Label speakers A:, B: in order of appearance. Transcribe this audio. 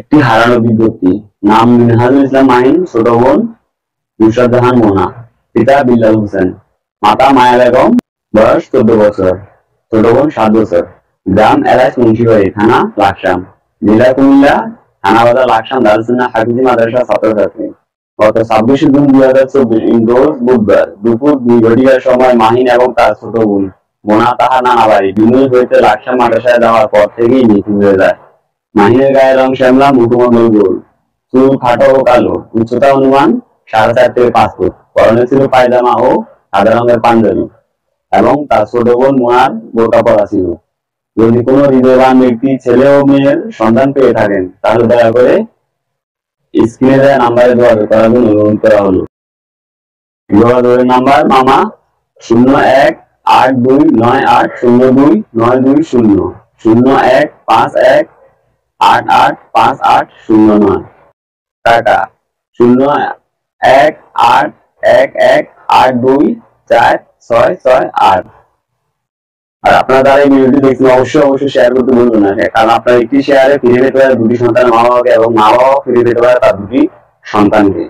A: একটি হারানো বিজ্ঞপ্তি। নাম মিনহাজুল ইসলাম মাহিন, ছোট বোন নুসরাত জাহান মোনা, পিতা বিল্লাল হোসেন, মাতা মায়া বেগম, বয়স 14 বছর, ছোট বোন 7 বছর, গ্রাম এলাচ মুন্সিবাড়ি, থানা লাকসাম, জেলা কুমিল্লা, থানা বাজার লাকসাম, দারুসুন্নাহ হাফিজি মাদ্রাসা ছাত্রছাত্রী। গত 26 জুন 2024 রোজ বুধবার দুপুর 2 ঘটিকার সময় মাহিন এবং তার ছোট বোন মোনা তাহার নানা বাড়ি বিমুল হইতে লাকসাম মাদ্রাসায় যাওয়ার পর থেকেই নিখোঁজ হয়ে যায়। মাহিনের গায়ের রং শ্যামলা, মুখমণ্ডল গোল, চুল খাটো ও কালো, উচ্চতা অনুমান 4.5 থেকে 5 ফুট, পরনে ছিল পায়জামা ও সাদা রঙের পাঞ্জাবি এবং তার ছোট বোন মোনার বোরকা পরা ছিল। যদি কোনো হৃদয়বান ব্যক্তি ছেলে ও মেয়ের সন্ধান পেয়ে থাকেন তাহলে দয়া করে স্ক্রিনে দেওয়া নাম্বারে যোগাযোগ করার জন্য অনুরোধ করা হলো। যোগাযোগের নাম্বার: মামা 018298029220, 0151885809, টাকা 018118282468। আর আপনারা যারা এই ভিডিওটি দেখছেন অবশ্যই শেয়ার করতে ভুলবেন না, কারণ আপনার একটি শেয়ারে ফিরে পেতে পারে 2টি সন্তানের মা বাবাকে এবং মা বাবা ফিরে পেতে পারে তার 2টি সন্তানকে।